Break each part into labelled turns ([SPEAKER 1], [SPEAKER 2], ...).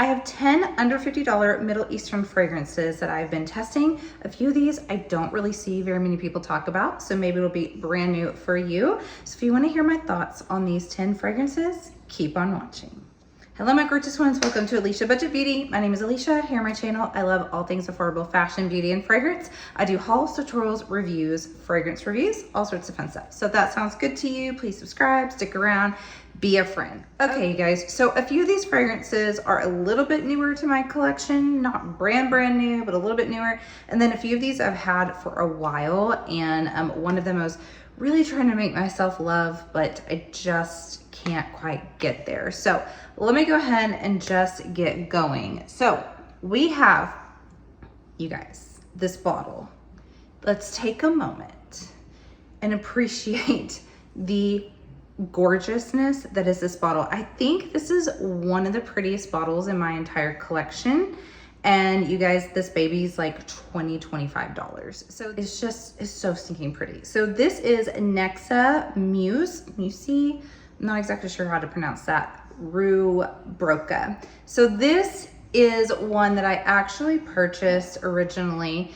[SPEAKER 1] I have 10 under $50 Middle Eastern fragrances that I've been testing. A few of these I don't really see very many people talk about, so maybe it'll be brand new for you. So if you want to hear my thoughts on these 10 fragrances, keep on watching. Hello my gorgeous ones, welcome to Aleisha Budget Beauty. My name is Aleisha, here on my channel. I love all things affordable fashion, beauty, and fragrance. I do hauls, tutorials, reviews, fragrance reviews, all sorts of fun stuff. So if that sounds good to you, please subscribe, stick around, be a friend. Okay, you guys, so a few of these fragrances are a little bit newer to my collection, not brand new, but a little bit newer. And then a few of these I've had for a while, and one of them I was really trying to make myself love, but I just can't quite get there. So let me go ahead and just get going. So we have, you guys, this bottle. Let's take a moment and appreciate the gorgeousness that is this bottle. I think this is one of the prettiest bottles in my entire collection. And you guys, this baby's like $25. So it's so stinking pretty. So this is Nexa Muse, Musée, I'm not exactly sure how to pronounce that, Rubroka. So this is one that I actually purchased originally.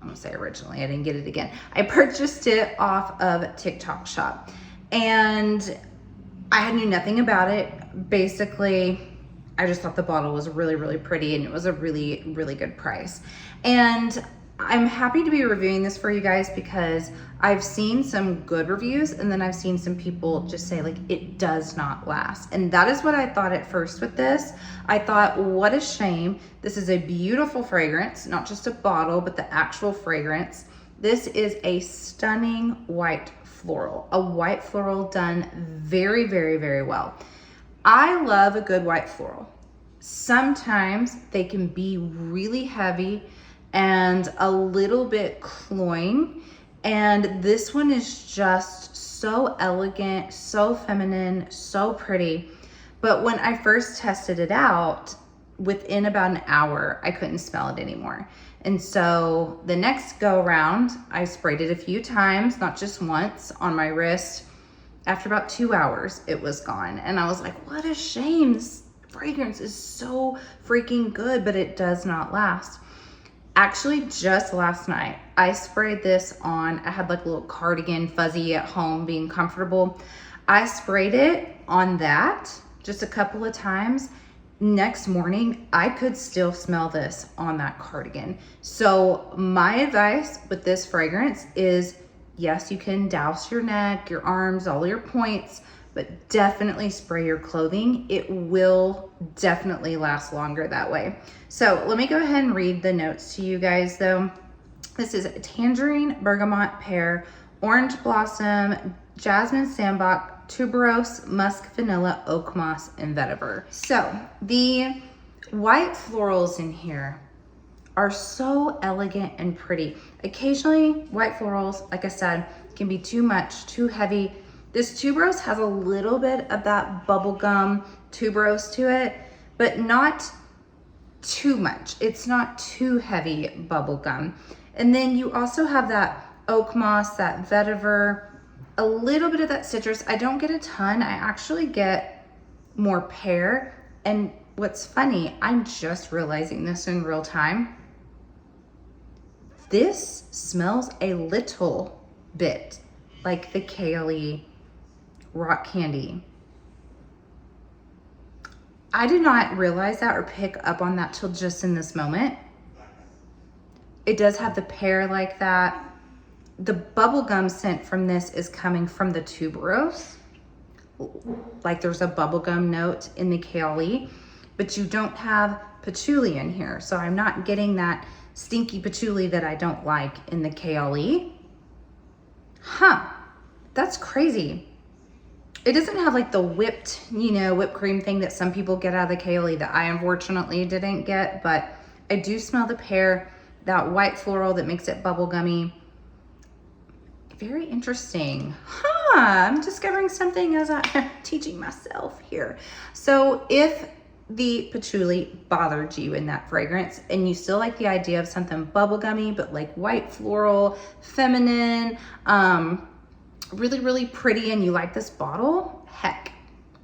[SPEAKER 1] I'm gonna say originally, I didn't get it again. I purchased it off of TikTok Shop. And I knew nothing about it. Basically, I just thought the bottle was really, really pretty, and it was a really, really good price. And I'm happy to be reviewing this for you guys because I've seen some good reviews, and then I've seen some people just say like it does not last. And that is what I thought at first with this. I thought, what a shame. This is a beautiful fragrance, not just a bottle, but the actual fragrance. This is a stunning white floral, a white floral done very, very, very well. I love a good white floral. Sometimes they can be really heavy and a little bit cloying, and this one is just so elegant, so feminine, so pretty. But when I first tested it out, within about an hour, I couldn't smell it anymore. And so the next go around, I sprayed it a few times, not just once, on my wrist. After about 2 hours, it was gone. And I was like, what a shame. This fragrance is so freaking good, but it does not last. Actually, just last night, I sprayed this on, I had like a little cardigan, fuzzy at home, being comfortable. I sprayed it on that just a couple of times. Next morning, I could still smell this on that cardigan. So my advice with this fragrance is, yes, you can douse your neck, your arms, all your points, but definitely spray your clothing. It will definitely last longer that way. So let me go ahead and read the notes to you guys though. This is tangerine, bergamot, pear, orange blossom, jasmine, sambac, tuberose, musk, vanilla, oak moss, and vetiver. So the white florals in here are so elegant and pretty. Occasionally, white florals, like I said, can be too much, too heavy. This tuberose has a little bit of that bubblegum tuberose to it, but not too much. It's not too heavy bubblegum. And then you also have that oak moss, that vetiver, a little bit of that citrus. I don't get a ton. I actually get more pear. And what's funny, I'm just realizing this in real time. This smells a little bit like the Kaylee rock candy. I did not realize that or pick up on that till just in this moment. It does have the pear like that. The bubblegum scent from this is coming from the tuberose. Like there's a bubblegum note in the Kaylee, but you don't have patchouli in here. So I'm not getting that stinky patchouli that I don't like in the Kaylee. Huh, that's crazy. It doesn't have like the whipped, whipped cream thing that some people get out of the Kaylee that I unfortunately didn't get, but I do smell the pear, that white floral that makes it bubblegummy. Very interesting. Huh, I'm discovering something as I'm teaching myself here. So if the patchouli bothered you in that fragrance and you still like the idea of something bubblegummy, but like white floral, feminine, really, really pretty, and you like this bottle, heck,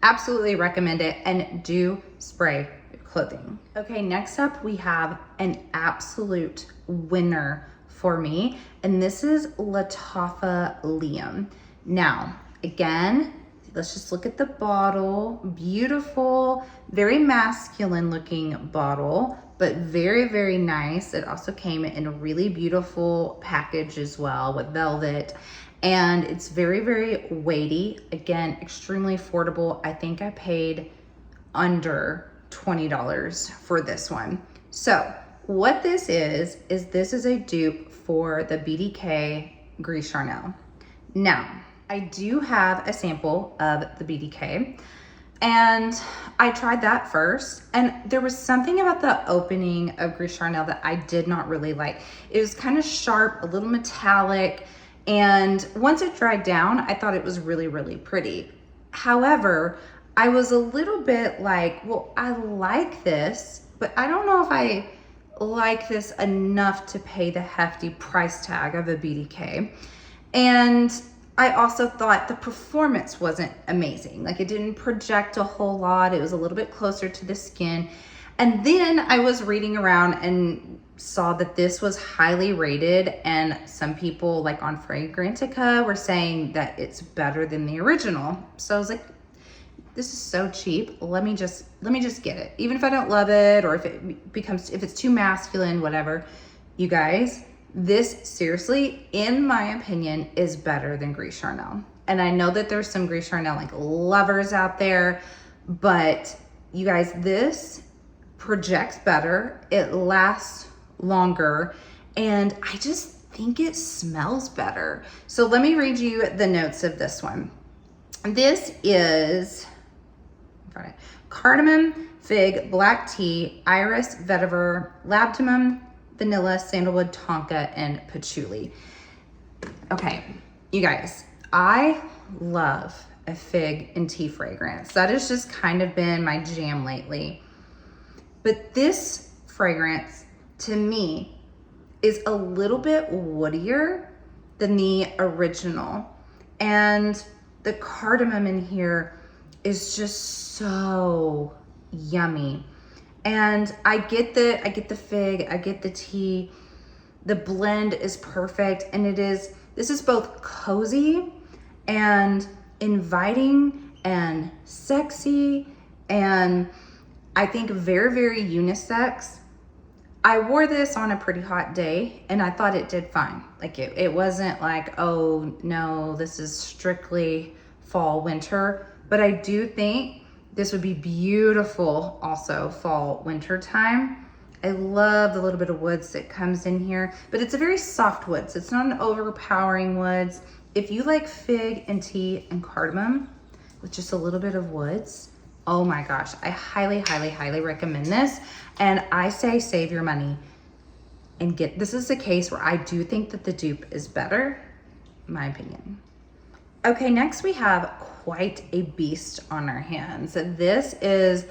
[SPEAKER 1] absolutely recommend it. And do spray your clothing. Okay, next up we have an absolute winner for me, and this is Lattafa Liam. Now, again, let's just look at the bottle. Beautiful, very masculine looking bottle, but very, very nice. It also came in a really beautiful package as well with velvet. And it's very, very weighty. Again, extremely affordable. I think I paid under $20 for this one. So what this is this is a dupe for the BDK Gris Charnel. Now, I do have a sample of the BDK, and I tried that first, and there was something about the opening of Gris Charnel that I did not really like. It was kind of sharp, a little metallic, and once it dried down, I thought it was really, really pretty. However, I was a little bit like, well, I like this, but I don't know if I like this enough to pay the hefty price tag of a BDK. And I also thought the performance wasn't amazing. Like, it didn't project a whole lot. It was a little bit closer to the skin. And then I was reading around and saw that this was highly rated, and some people like on Fragrantica were saying that it's better than the original. So I was like, this is so cheap. Let me just get it. Even if I don't love it, or if it's too masculine, whatever. You guys, this seriously, in my opinion, is better than Gris Charnel. And I know that there's some Gris Charnel like lovers out there, but you guys, this projects better, it lasts longer, and I just think it smells better. So let me read you the notes of this one. This is cardamom, fig, black tea, iris, vetiver, labdanum, vanilla, sandalwood, tonka, and patchouli. Okay, you guys, I love a fig and tea fragrance. That has just kind of been my jam lately. But this fragrance, to me, is a little bit woodier than the original. And the cardamom in here is just so yummy. And I get the fig, I get the tea. The blend is perfect, and this is both cozy and inviting and sexy, and I think very, very unisex. I wore this on a pretty hot day, and I thought it did fine. Like, it wasn't like, oh no, this is strictly fall, winter. But I do think this would be beautiful also fall, winter time. I love the little bit of woods that comes in here, but it's a very soft woods. It's not an overpowering woods. If you like fig and tea and cardamom with just a little bit of woods, oh my gosh, I highly, highly, highly recommend this. And I say save your money and get, this is a case where I do think that the dupe is better, in my opinion. Okay, next we have quite a beast on our hands. This is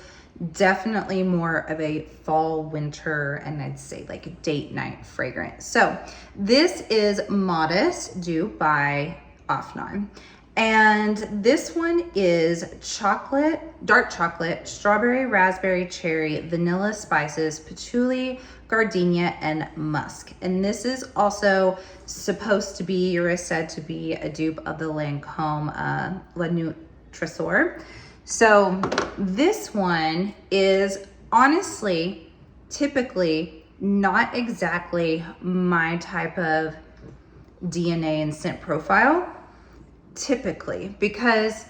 [SPEAKER 1] definitely more of a fall, winter, and I'd say like a date night fragrance. So this is Modest Dupe by Afnan. And this one is chocolate, dark chocolate, strawberry, raspberry, cherry, vanilla spices, patchouli, gardenia, and musk. And this is also supposed to be, or is said to be, a dupe of the Lancôme La Nuit Trésor. So this one is honestly, typically not exactly my type of DNA and scent profile. Typically, because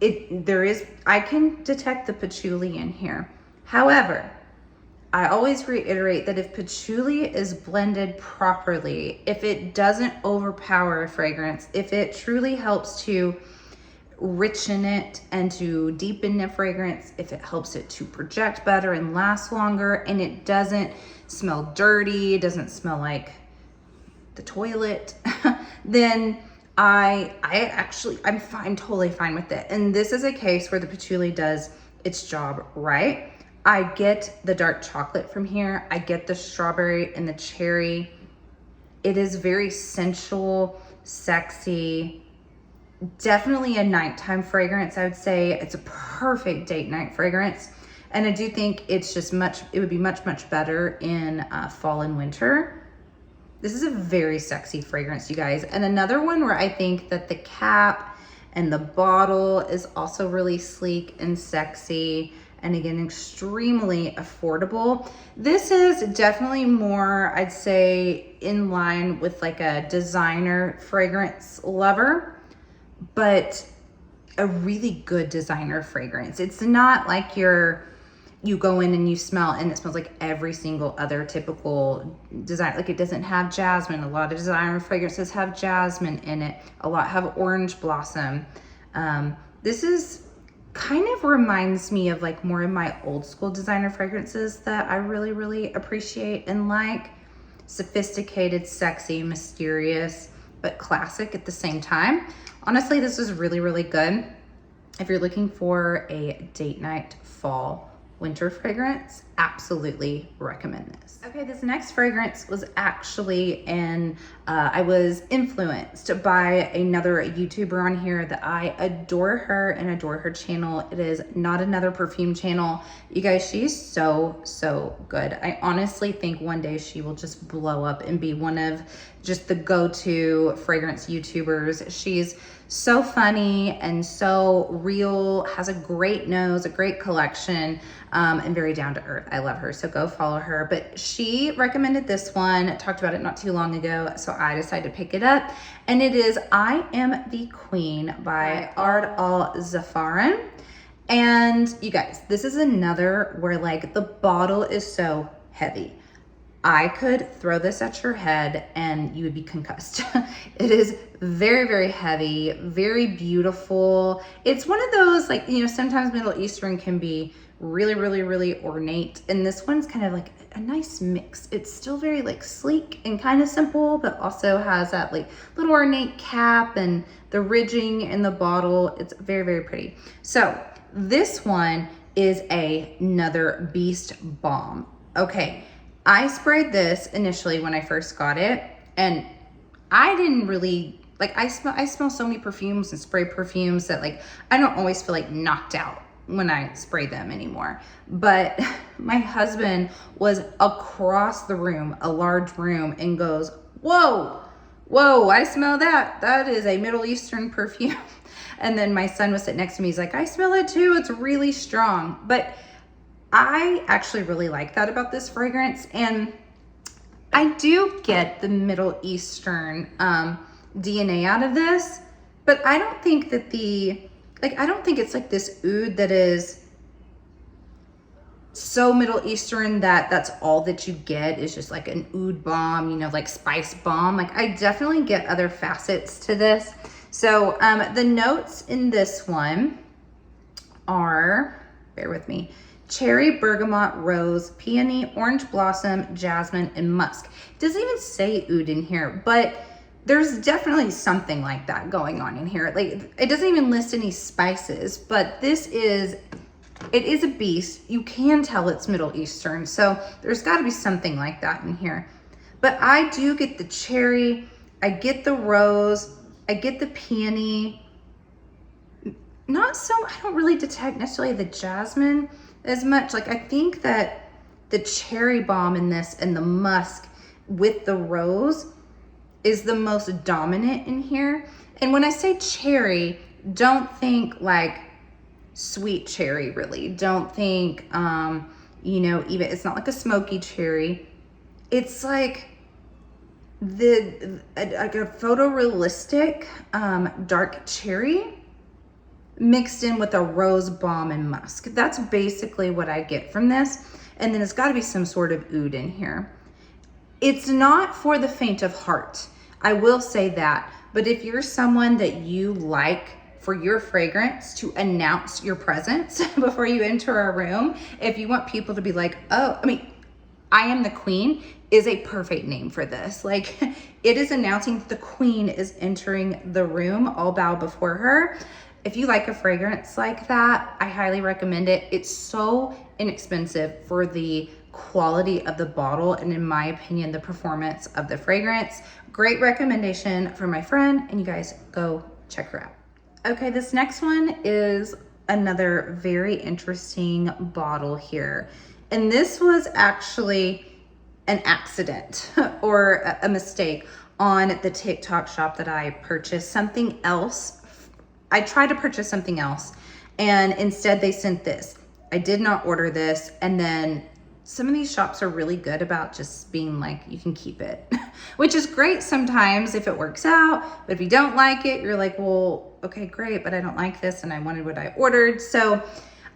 [SPEAKER 1] I can detect the patchouli in here. However, I always reiterate that if patchouli is blended properly, if it doesn't overpower a fragrance, if it truly helps to richen it and to deepen the fragrance, if it helps it to project better and last longer, and it doesn't smell dirty, it doesn't smell like the toilet, then I'm fine, totally fine with it. And this is a case where the patchouli does its job right. I get the dark chocolate from here. I get the strawberry and the cherry. It is very sensual, sexy, definitely a nighttime fragrance. I would say it's a perfect date night fragrance. And I do think it's just it would be much, much better in fall and winter. This is a very sexy fragrance, you guys. And another one where I think that the cap and the bottle is also really sleek and sexy. And again, extremely affordable. This is definitely more, I'd say, in line with like a designer fragrance lover, but a really good designer fragrance. It's not like you go in and you smell and it smells like every single other typical design. Like it doesn't have jasmine. A lot of designer fragrances have jasmine in it. A lot have orange blossom. This is kind of reminds me of like more of my old school designer fragrances that I really, really appreciate and like. Sophisticated, sexy, mysterious, but classic at the same time. Honestly, this is really, really good if you're looking for a date night fall winter fragrance. Absolutely recommend this. Okay, this next fragrance was actually I was influenced by another YouTuber on here that I adore her and adore her channel. It is Not Another Perfume channel. You guys, she's so, so good. I honestly think one day she will just blow up and be one of just the go-to fragrance YouTubers. She's so funny and so real, has a great nose, a great collection, and very down to earth. I love her, so go follow her. But she recommended this one, talked about it not too long ago, so I decided to pick it up. And it is I Am the Queen by Ard Al Zafaran. And you guys, this is another where like the bottle is so heavy. I could throw this at your head and you would be concussed. It is very, very heavy, very beautiful. It's one of those, like, you know, sometimes Middle Eastern can be really, really, really ornate. And this one's kind of like a nice mix. It's still very like sleek and kind of simple, but also has that like little ornate cap and the ridging in the bottle. It's very, very pretty. So this one is another beast bomb. Okay. I sprayed this initially when I first got it, and I didn't really, like, I smell so many perfumes and spray perfumes that like, I don't always feel like knocked out when I spray them anymore. But my husband was across the room, a large room, and goes, whoa, whoa, I smell that. That is a Middle Eastern perfume. And then my son was sitting next to me. He's like, I smell it too. It's really strong. But I actually really like that about this fragrance. And I do get the Middle Eastern DNA out of this, but I don't think that I don't think it's like this oud that is so Middle Eastern that that's all that you get is just like an oud bomb, you know, like spice bomb. Like I definitely get other facets to this. So the notes in this one are, bear with me, cherry, bergamot, rose, peony, orange blossom, jasmine, and musk. It doesn't even say oud in here, but there's definitely something like that going on in here. Like it doesn't even list any spices, but it is a beast. You can tell it's Middle Eastern, so there's got to be something like that in here. But I do get the cherry, I get the rose, I get the peony. I don't really detect necessarily the jasmine as much. Like I think that the cherry bomb in this and the musk with the rose is the most dominant in here. And when I say cherry, don't think like sweet cherry, really. Don't think, you know, even, it's not like a smoky cherry. It's like like a photorealistic dark cherry mixed in with a rose bomb and musk. That's basically what I get from this. And then it's got to be some sort of oud in here. It's not for the faint of heart, I will say that. But if you're someone that you like for your fragrance to announce your presence before you enter a room, if you want people to be like, oh, I mean, I Am the Queen is a perfect name for this. Like it is announcing the queen is entering the room, all bow before her. If you like a fragrance like that, I highly recommend it. It's so inexpensive for the quality of the bottle and, in my opinion, the performance of the fragrance. Great recommendation from my friend, and you guys go check her out. Okay, this next one is another very interesting bottle here. And this was actually an accident or a mistake on the TikTok shop that I purchased something else. I tried to purchase something else and instead they sent this. I did not order this. And then some of these shops are really good about just being like, you can keep it, which is great sometimes if it works out. But if you don't like it, you're like, well, okay, great, but I don't like this and I wanted what I ordered. So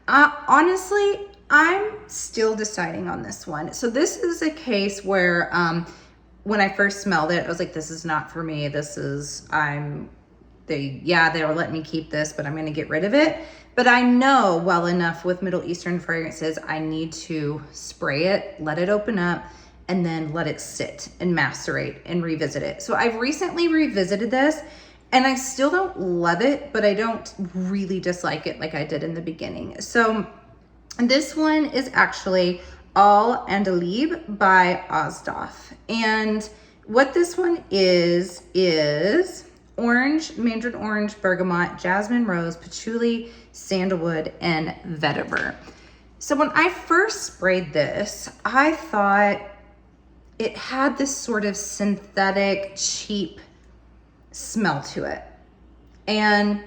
[SPEAKER 1] honestly, I'm still deciding on this one. So this is a case where when I first smelled it, I was like, this is not for me. This is, they were letting me keep this, but I'm gonna get rid of it. But I know well enough with Middle Eastern fragrances, I need to spray it, let it open up, and then let it sit and macerate and revisit it. So I've recently revisited this and I still don't love it, but I don't really dislike it like I did in the beginning. So this one is actually Al Andalib by Asdaf. And what this one is orange, mandarin orange, bergamot, jasmine rose, patchouli, sandalwood, and vetiver. So when I first sprayed this, I thought it had this sort of synthetic, cheap smell to it and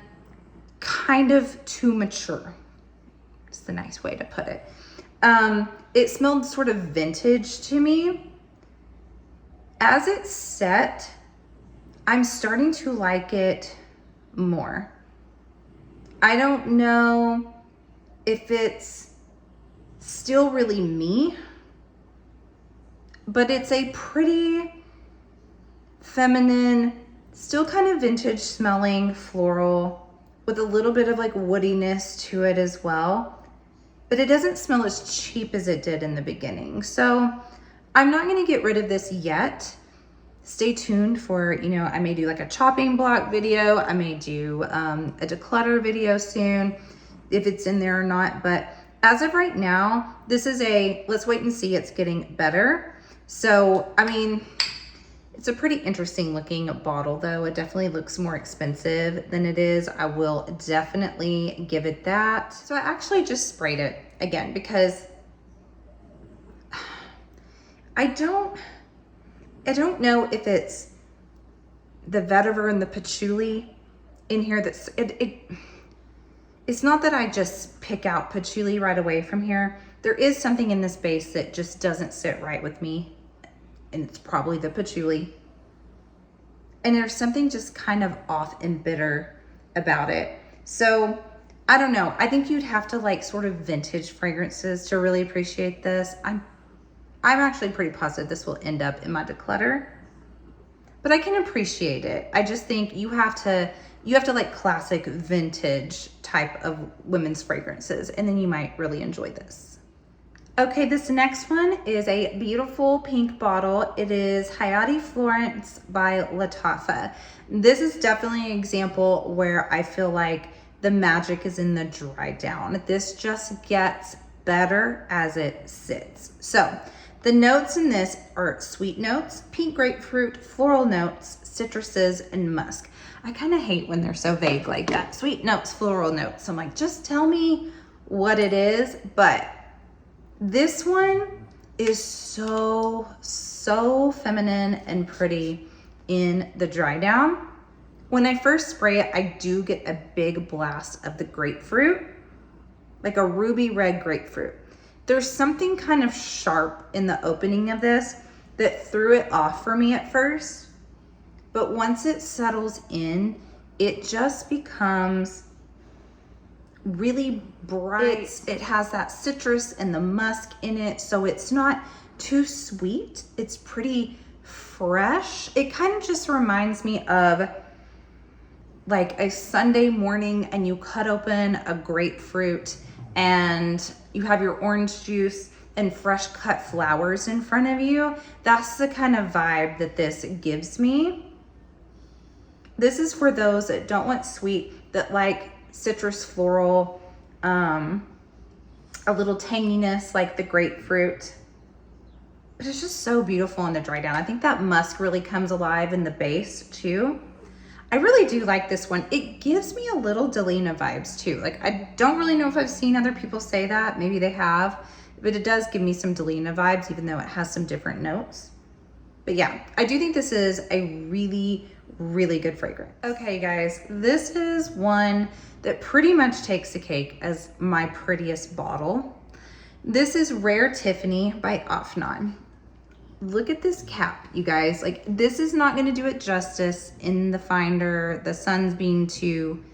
[SPEAKER 1] kind of too mature. It's the nice way to put it. It smelled sort of vintage to me. As it set, I'm starting to like it more. I don't know if it's still really me, but it's a pretty feminine, still kind of vintage smelling floral with a little bit of like woodiness to it as well. But it doesn't smell as cheap as it did in the beginning. So I'm not gonna get rid of this yet. Stay tuned for, you know, I may do like a chopping block video. I may do a declutter video soon, if it's in there or not. But as of right now, this is let's wait and see, it's getting better. So, I mean, it's a pretty interesting looking bottle though. It definitely looks more expensive than it is. I will definitely give it that. So I actually just sprayed it again because I don't know if it's the vetiver and the patchouli in here that's, it's not that I just pick out patchouli right away from here. There is something in this base that just doesn't sit right with me, and it's probably the patchouli. And there's something just kind of off and bitter about it. So I don't know. I think you'd have to like sort of vintage fragrances to really appreciate this. I'm actually pretty positive this will end up in my declutter, but I can appreciate it. I just think you have to like classic vintage type of women's fragrances, and then you might really enjoy this. Okay, this next one is a beautiful pink bottle. It is Hayati Florence by Lattafa. This is definitely an example where I feel like the magic is in the dry down. This just gets better as it sits. So the notes in this are sweet notes, pink grapefruit, floral notes, citruses, and musk. I kind of hate when they're so vague like that. Sweet notes, floral notes. I'm like, just tell me what it is. But this one is so feminine and pretty in the dry down. When I first spray it, I do get a big blast of the grapefruit, like a ruby red grapefruit. There's something kind of sharp in the opening of this that threw it off for me at first. But once it settles in, it just becomes really bright. It has that citrus and the musk in it, so it's not too sweet. It's pretty fresh. It kind of just reminds me of like a Sunday morning and you cut open a grapefruit and you have your orange juice and fresh cut flowers in front of you. That's the kind of vibe that this gives me. This is for those that don't want sweet, that like citrus floral, a little tanginess like the grapefruit. But it's just so beautiful in the dry down. I think that musk really comes alive in the base too. I really do like this one. It gives me a little Delina vibes too. Like, I don't really know if I've seen other people say that. Maybe they have, but it does give me some Delina vibes, even though it has some different notes. But yeah, I do think this is a really, really good fragrance. Okay, guys, this is one that pretty much takes the cake as my prettiest bottle. This is Rare Tiffany by Afnan. Look at this cap, you guys. Like, this is not going to do it justice in the finder. The sun's being too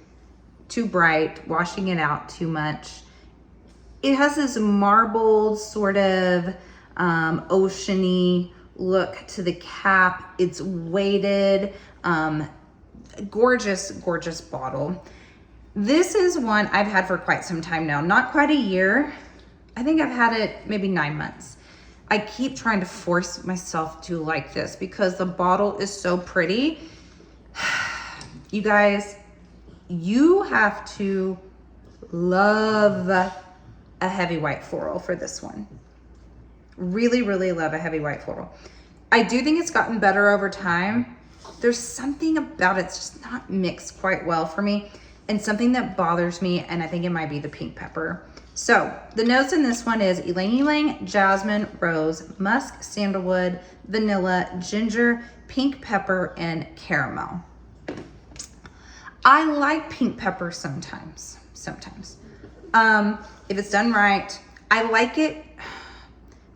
[SPEAKER 1] bright, washing it out too much. It has this marbled sort of oceany look to the cap. It's weighted, gorgeous, gorgeous bottle. This is one I've had for quite some time now, not quite a year. I think I've had it maybe 9 months. I keep trying to force myself to like this because the bottle is so pretty. You guys, you have to love a heavy white floral for this one. Really, really love a heavy white floral. I do think it's gotten better over time. There's something about it, it's just not mixed quite well for me, and something that bothers me, and I think it might be the pink pepper. So the notes in this one is ylang ylang, jasmine, rose, musk, sandalwood, vanilla, ginger, pink pepper, and caramel. I like pink pepper sometimes. If it's done right. I like it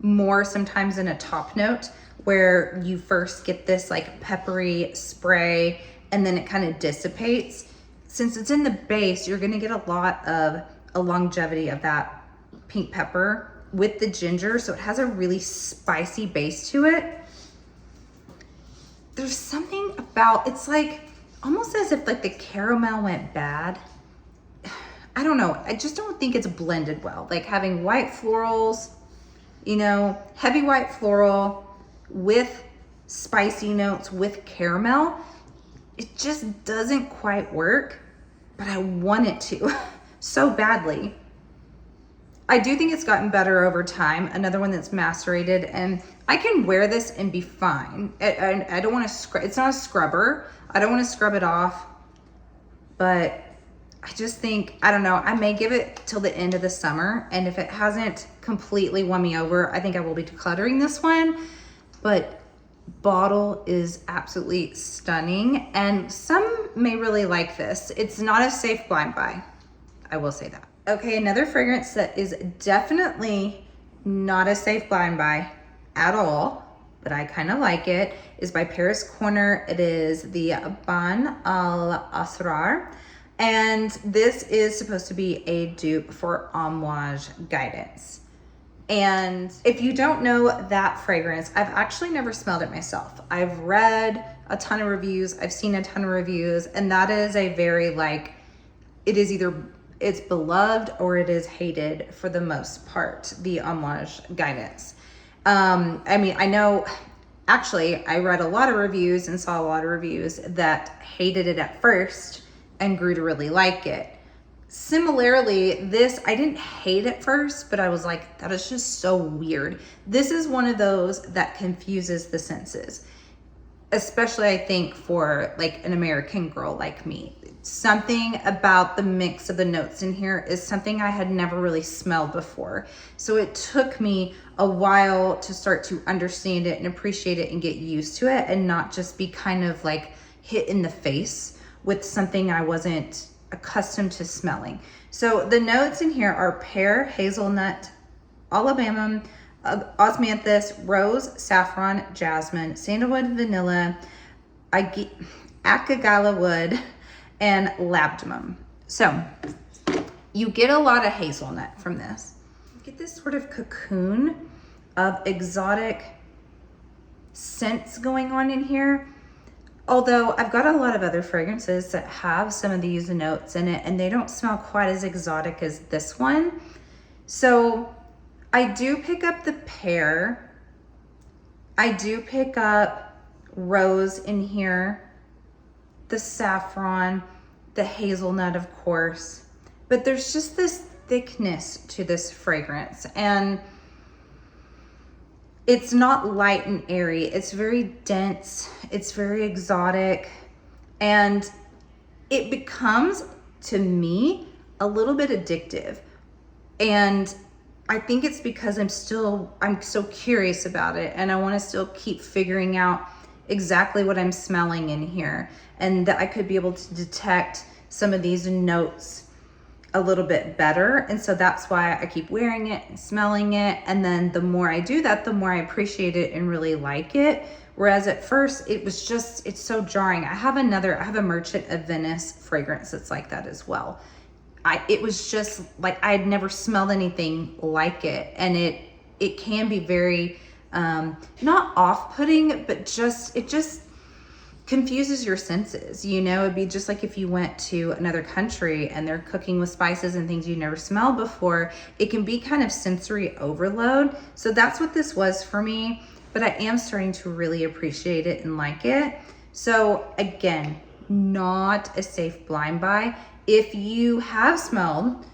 [SPEAKER 1] more sometimes in a top note where you first get this like peppery spray and then it kind of dissipates. Since it's in the base, you're gonna get a lot of a longevity of that pink pepper with the ginger, so it has a really spicy base to it. There's something about, it's like almost as if like the caramel went bad. I don't know, I just don't think it's blended well. Like having white florals, you know, heavy white floral with spicy notes with caramel, it just doesn't quite work, but I want it to so badly. I do think it's gotten better over time. Another one that's macerated, and I can wear this and be fine. I don't want to scrub, it's not a scrubber. I don't want to scrub it off, but I just think, I don't know, I may give it till the end of the summer, and if it hasn't completely won me over, I think I will be decluttering this one. But bottle is absolutely stunning, and some may really like this. It's not a safe blind buy, I will say that. Okay, another fragrance that is definitely not a safe blind buy at all, but I kind of like it, is by Paris Corner. It is the BAYN Al ASRAR, and this is supposed to be a dupe for Homage Guidance. And if you don't know that fragrance, I've actually never smelled it myself. I've read a ton of reviews, I've seen a ton of reviews, and that is a very like, it is either, it's beloved or it is hated for the most part, the Homage Guidance. I mean, I know, actually, I read a lot of reviews and saw a lot of reviews that hated it at first and grew to really like it. Similarly, this, I didn't hate at first, but I was like, that is just so weird. This is one of those that confuses the senses, especially I think for like an American girl like me. Something about the mix of the notes in here is something I had never really smelled before. So it took me a while to start to understand it and appreciate it and get used to it, and not just be kind of like hit in the face with something I wasn't accustomed to smelling. So the notes in here are pear, hazelnut, alabama, osmanthus, rose, saffron, jasmine, sandalwood, vanilla, akagala wood, and labdanum. So you get a lot of hazelnut from this. You get this sort of cocoon of exotic scents going on in here. Although I've got a lot of other fragrances that have some of these notes in it, and they don't smell quite as exotic as this one. So I do pick up the pear. I do pick up rose in here, the saffron, the hazelnut, of course. But there's just this thickness to this fragrance, and it's not light and airy. It's very dense. It's very exotic. And it becomes, to me, a little bit addictive. And I think it's because I'm so curious about it, and I want to still keep figuring out exactly what I'm smelling in here, and that I could be able to detect some of these notes a little bit better. And so that's why I keep wearing it and smelling it. And then the more I do that, the more I appreciate it and really like it. Whereas at first it was just, it's so jarring. I have a Merchant of Venice fragrance that's like that as well. It was just like, I had never smelled anything like it. And it can be very, not off-putting, but it just confuses your senses. You know, it'd be just like if you went to another country and they're cooking with spices and things you never smelled before. It can be kind of sensory overload. So that's what this was for me, but I am starting to really appreciate it and like it. So again, not a safe blind buy. If you have smelled,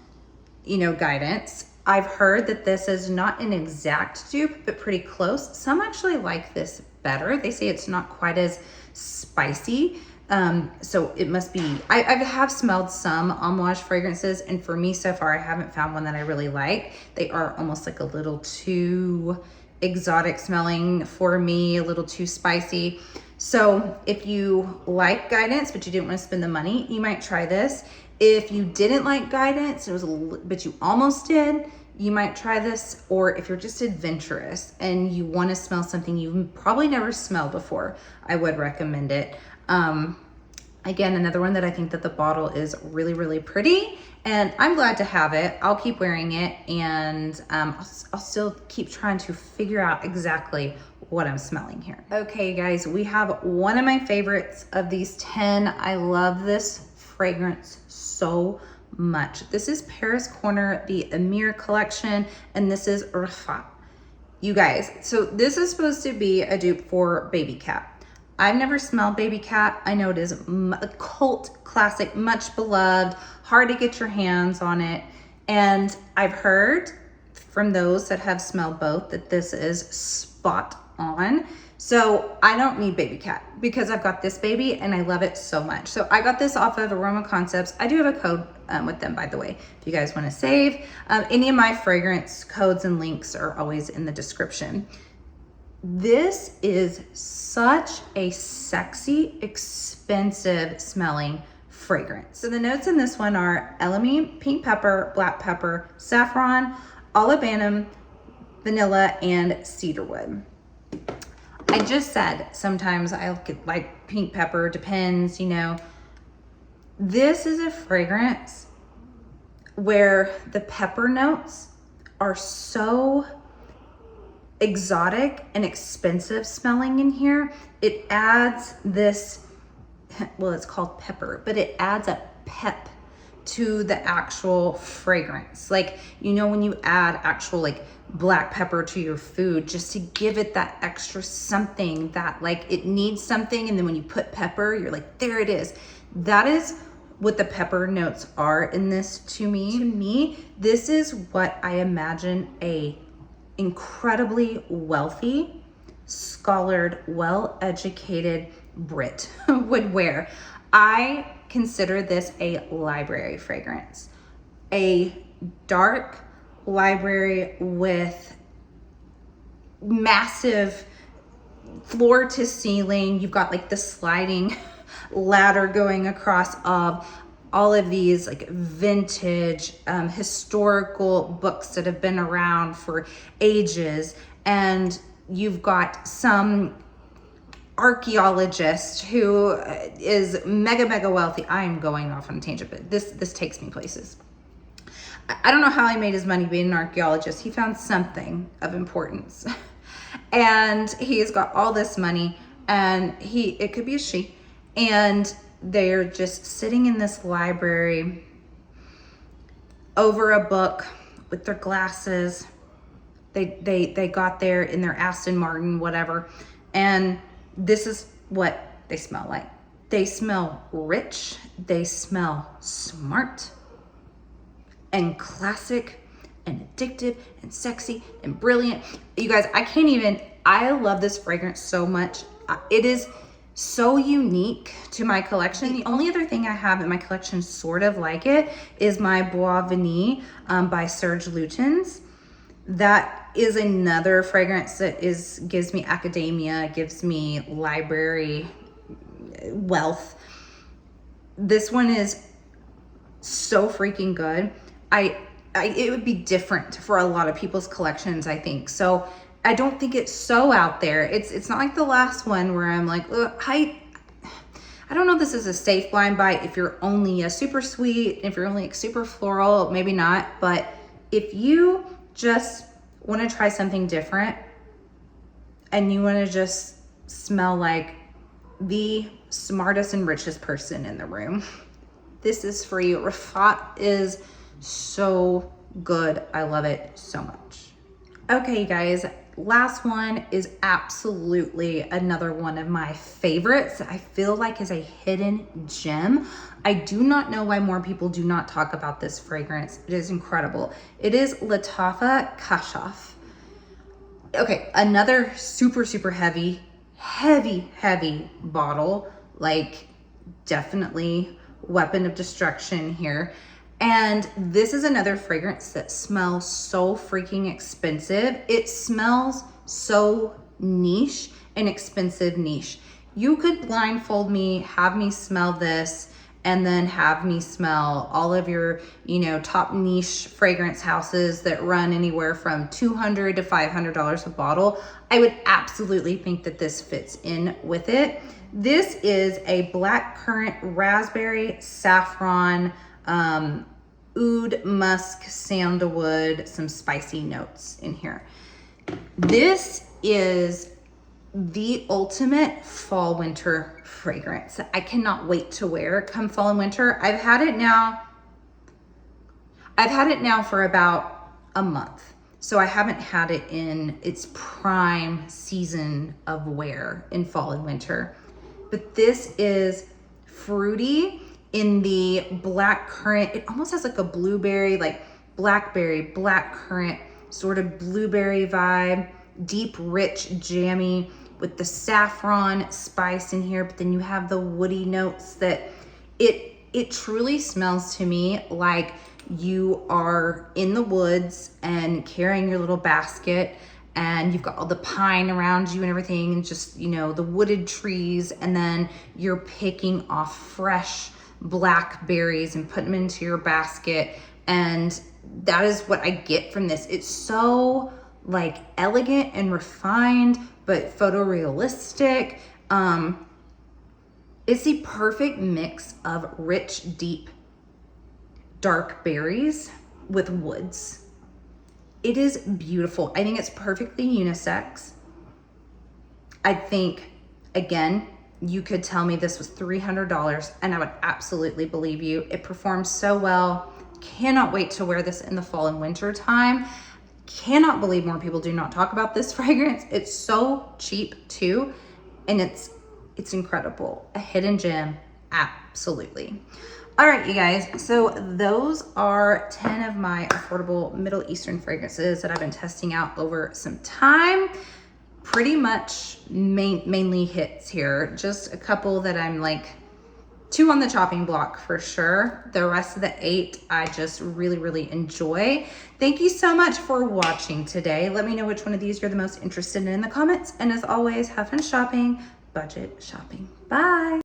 [SPEAKER 1] you know, Guidance, I've heard that this is not an exact dupe, but pretty close. Some actually like this better. They say it's not quite as spicy. So it must be, I have smelled some homage fragrances, and for me so far, I haven't found one that I really like. They are almost like a little too exotic smelling for me, a little too spicy. So if you like Guidance, but you didn't want to spend the money, you might try this. If you didn't like Guidance, but you almost did, you might try this. Or if you're just adventurous and you want to smell something you've probably never smelled before, I would recommend it. Again, another one that I think that the bottle is really, really pretty, and I'm glad to have it. I'll keep wearing it, and I'll still keep trying to figure out exactly what I'm smelling here. Okay, guys, we have one of my favorites of these 10. I love this fragrance so much. This is Paris Corner, the Emir collection, and this is Rifaaqat. You guys, so this is supposed to be a dupe for Baby Cat. I've never smelled Baby Cat. I know it is a cult classic, much beloved, hard to get your hands on it. And I've heard from those that have smelled both that this is spot on. So I don't need Baby Cat because I've got this baby and I love it so much. So I got this off of Aroma Concepts. I do have a code with them, by the way, if you guys want to save. Any of my fragrance codes and links are always in the description. This is such a sexy, expensive smelling fragrance. So the notes in this one are elemi, pink pepper, black pepper, saffron, olibanum, vanilla, and cedarwood. I just said sometimes I like pink pepper, depends, you know. This is a fragrance where the pepper notes are so exotic and expensive smelling in here. It adds this, well, it's called pepper, but it adds a pep to the actual fragrance. Like, you know, when you add actual like black pepper to your food, just to give it that extra something that like it needs something. And then when you put pepper, you're like, there it is. That is what the pepper notes are in this to me. To me, this is what I imagine a incredibly wealthy, scholared, well-educated Brit would wear. I consider this a library fragrance, a dark library with massive floor to ceiling. You've got like the sliding ladder going across of all of these like vintage historical books that have been around for ages, and you've got some archaeologist who is mega wealthy. I am going off on a tangent, but this takes me places. I don't know how he made his money being an archaeologist. He found something of importance and he's got all this money, and it could be a she, and they're just sitting in this library over a book with their glasses. They got there in their Aston Martin, whatever. And this is what they smell like. They smell rich. They smell smart and classic and addictive and sexy and brilliant. You guys, I love this fragrance so much. It is so unique to my collection. The only other thing I have in my collection sort of like it is my Bois Vanille by Serge Lutens. That is another fragrance that gives me academia, gives me library wealth. This one is so freaking good. It would be different for a lot of people's collections, I think. So I don't think it's so out there. It's not like the last one where I'm like, I don't know if this is a safe blind buy if you're only a super sweet, if you're only like super floral, maybe not. But if you just want to try something different and you want to just smell like the smartest and richest person in the room, this is for you. Rifaaqat is so good. I love it so much. Okay, you guys, last one is absolutely another one of my favorites that I feel like is a hidden gem. I do not know why more people do not talk about this fragrance. It is incredible. It is Lattafa Kashaf. Okay, another super, super heavy bottle, like definitely weapon of destruction here. And this is another fragrance that smells so freaking expensive. It smells so niche and expensive niche. You could blindfold me, have me smell this, and then have me smell all of your, top niche fragrance houses that run anywhere from $200 to $500 a bottle. I would absolutely think that this fits in with it. This is a blackcurrant, raspberry, saffron, oud, musk, sandalwood, some spicy notes in here. This is the ultimate fall winter fragrance. I cannot wait to wear come fall and winter. I've had it now for about a month. So I haven't had it in its prime season of wear in fall and winter. But this is fruity in the black currant. It almost has like a blueberry, like blackberry, black currant, sort of blueberry vibe, deep, rich, jammy with the saffron spice in here. But then you have the woody notes that it truly smells to me like you are in the woods and carrying your little basket and you've got all the pine around you and everything, and just, the wooded trees, and then you're picking off fresh blackberries and putting them into your basket. And that is what I get from this. It's so like elegant and refined, but photorealistic. It's the perfect mix of rich, deep, dark berries with woods. It is beautiful. I think it's perfectly unisex. I think, again, you could tell me this was $300 and I would absolutely believe you. It performs so well. Cannot wait to wear this in the fall and winter time. Cannot believe more people do not talk about this fragrance. It's so cheap too, and it's incredible. A hidden gem, absolutely. All right, you guys, so those are 10 of my affordable Middle Eastern fragrances that I've been testing out over some time. Pretty much mainly hits here. Just a couple that I'm like 2 on the chopping block for sure. The rest of the 8 I just really, really enjoy. Thank you so much for watching today. Let me know which one of these you're the most interested in the comments. And as always, have fun shopping, budget shopping. Bye.